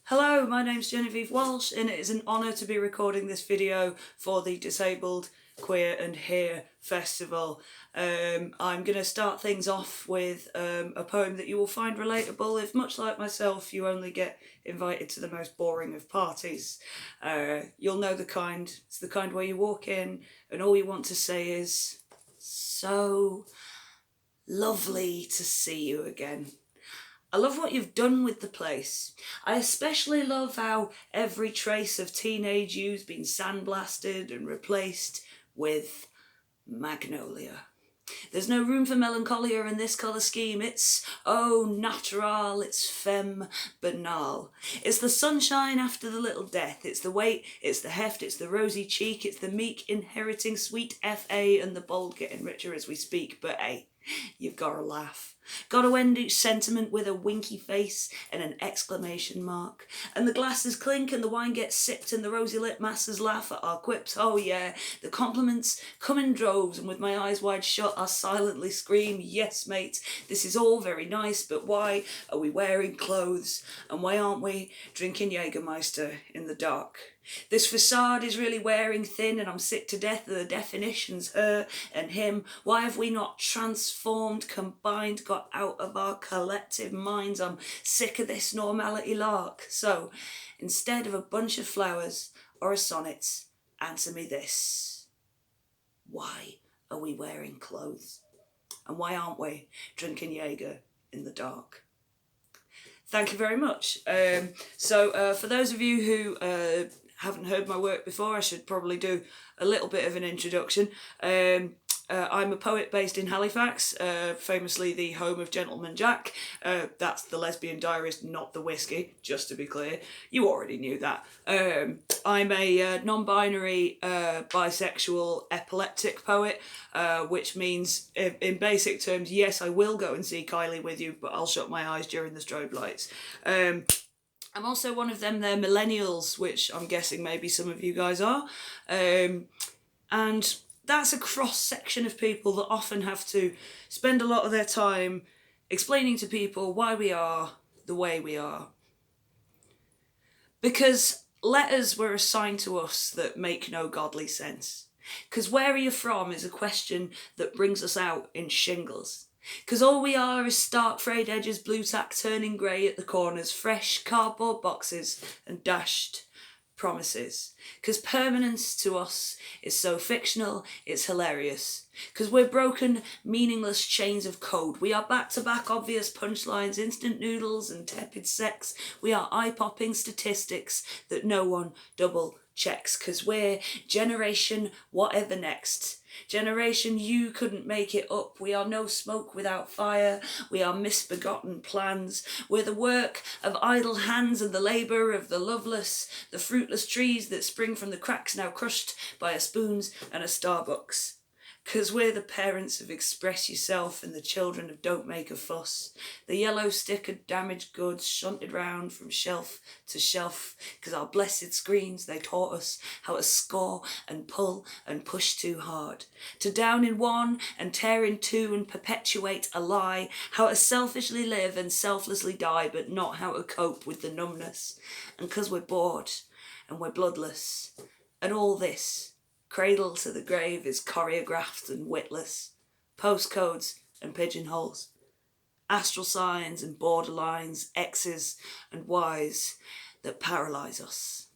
Hello, my name's Genevieve Walsh and it is an honour to be recording this video for the Disabled Queer and Here Festival. I'm going to start things off with a poem that you will find relatable if, much like myself, you only get invited to the most boring of parties. You'll know the kind. It's the kind where you walk in and all you want to say is, "So lovely to see you again." I love what you've done with the place. I especially love how every trace of teenage you's been sandblasted and replaced with magnolia. There's no room for melancholia in this colour scheme. It's au natural, it's femme banal. It's the sunshine after the little death. It's the weight, it's the heft, it's the rosy cheek, it's the meek inheriting sweet FA and the bold getting richer as we speak. But hey, you've got to laugh. Got to end each sentiment with a winky face and an exclamation mark. And the glasses clink and the wine gets sipped and the rosy lit masses laugh at our quips. Oh yeah, the compliments come in droves, and with my eyes wide shut I silently scream, "Yes mate, this is all very nice, but why are we wearing clothes? And why aren't we drinking Jägermeister in the dark? This facade is really wearing thin and I'm sick to death of the definitions, her and him. Why have we not transformed, combined, got out of our collective minds? I'm sick of this normality lark. So, instead of a bunch of flowers or a sonnet, answer me this. Why are we wearing clothes? And why aren't we drinking Jaeger in the dark?" Thank you very much. For those of you who haven't heard my work before, I should probably do a little bit of an introduction. I'm a poet based in Halifax, famously the home of Gentleman Jack. That's the Lesbian Diarist, not the whiskey, just to be clear. You already knew that. I'm a non-binary, bisexual, epileptic poet, which means, in basic terms, yes, I will go and see Kylie with you, but I'll shut my eyes during the strobe lights. I'm also one of them there millennials, which I'm guessing maybe some of you guys are. And that's a cross-section of people that often have to spend a lot of their time explaining to people why we are the way we are. Because letters were assigned to us that make no godly sense. Because where are you from is a question that brings us out in shingles. Because all we are is stark frayed edges, blue tack turning grey at the corners, fresh cardboard boxes and dashed promises. Because permanence to us is so fictional, it's hilarious. Because we're broken, meaningless chains of code. We are back-to-back obvious punchlines, instant noodles and tepid sex. We are eye-popping statistics that no one double checks. Because we're generation whatever next. Generation you couldn't make it up. We are no smoke without fire. We are misbegotten plans. We're the work of idle hands and the labour of the loveless, the fruitless trees that spring from the cracks now crushed by a spoons and a Starbucks. 'Cause we're the parents of Express Yourself and the children of Don't Make a Fuss. The yellow stick of damaged goods shunted round from shelf to shelf. 'Cause our blessed screens, they taught us how to score and pull and push too hard. To down in one and tear in two and perpetuate a lie. How to selfishly live and selflessly die, but not how to cope with the numbness. And 'cause we're bored and we're bloodless. And all this, cradle to the grave, is choreographed and witless. Postcodes and pigeonholes. Astral signs and borderlines, X's and Y's that paralyse us.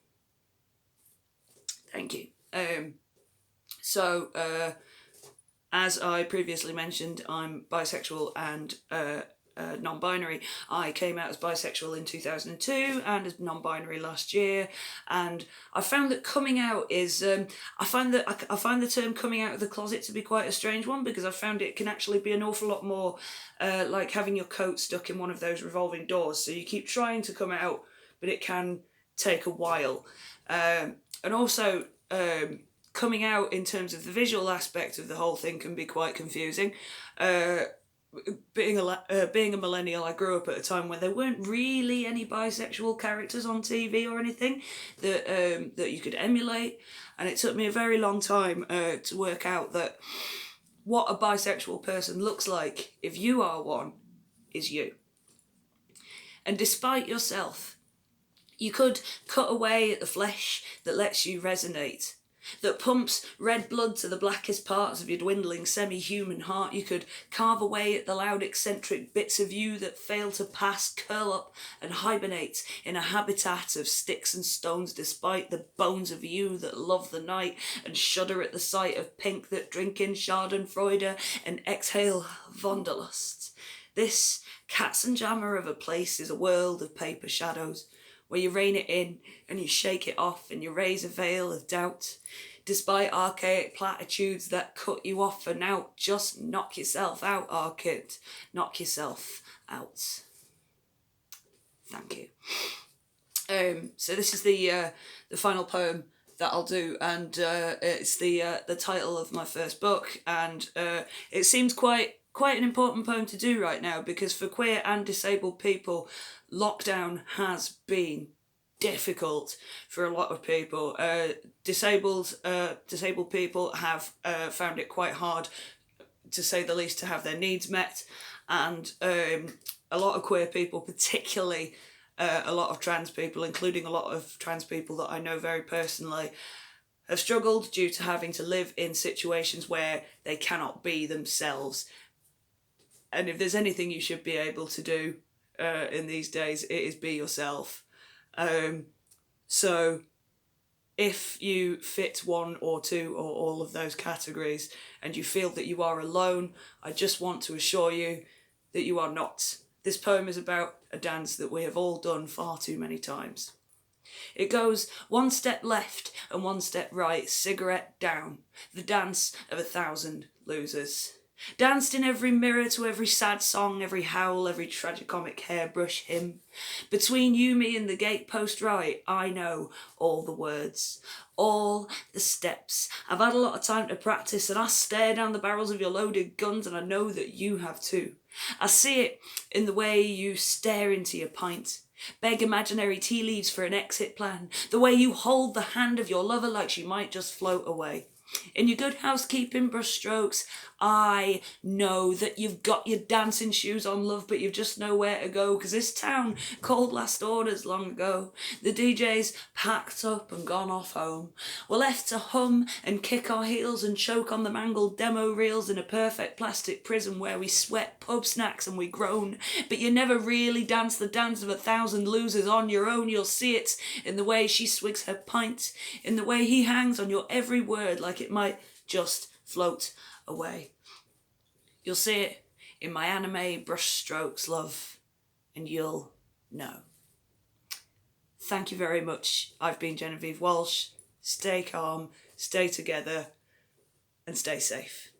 Thank you. As I previously mentioned, I'm bisexual and non-binary. I came out as bisexual in 2002 and as non-binary last year, and I found that coming out is I find the term coming out of the closet to be quite a strange one, because I found it can actually be an awful lot more like having your coat stuck in one of those revolving doors. So you keep trying to come out, but it can take a while. And also coming out in terms of the visual aspect of the whole thing can be quite confusing. Being a millennial, I grew up at a time when there weren't really any bisexual characters on TV or anything that you could emulate, and it took me a very long time to work out that what a bisexual person looks like, if you are one, is you. And despite yourself, You could cut away at the flesh that lets you resonate, that pumps red blood to the blackest parts of your dwindling semi-human heart. You could carve away at the loud eccentric bits of you that fail to pass, curl up and hibernate in a habitat of sticks and stones, despite the bones of you that love the night and shudder at the sight of pink that drink in schadenfreude and exhale wanderlust. This Katzenjammer of a place is a world of paper shadows, where you rein it in and you shake it off and you raise a veil of doubt. Despite archaic platitudes that cut you off for now, just knock yourself out, our kid. Knock yourself out. Thank you. So this is the final poem that I'll do, and it's the title of my first book, and it seems quite an important poem to do right now, because for queer and disabled people, lockdown has been difficult for a lot of people. Disabled people have found it quite hard, to say the least, to have their needs met, and a lot of queer people, particularly a lot of trans people, including a lot of trans people that I know very personally, have struggled due to having to live in situations where they cannot be themselves. And if there's anything you should be able to do in these days, it is be yourself. So if you fit one or two or all of those categories and you feel that you are alone, I just want to assure you that you are not. This poem is about a dance that we have all done far too many times. It goes one step left and one step right, cigarette down, the dance of 1,000 losers. Danced in every mirror to every sad song, every howl, every tragicomic hairbrush hymn. Between you, me and the gatepost right, I know all the words, all the steps. I've had a lot of time to practice, and I stare down the barrels of your loaded guns, and I know that you have too. I see it in the way you stare into your pint, beg imaginary tea leaves for an exit plan, the way you hold the hand of your lover like she might just float away. In your Good Housekeeping brushstrokes, I know that you've got your dancing shoes on, love, but you've just nowhere to go, 'cause this town called last orders long ago. The DJ's packed up and gone off home. We're left to hum and kick our heels and choke on the mangled demo reels in a perfect plastic prison where we sweat pub snacks and we groan. But you never really dance the dance of 1,000 losers on your own. You'll see it in the way she swigs her pint, in the way he hangs on your every word like it might just float away. You'll see it in my anime brushstrokes, love, and you'll know. Thank you very much. I've been Genevieve Walsh. Stay calm, stay together, and stay safe.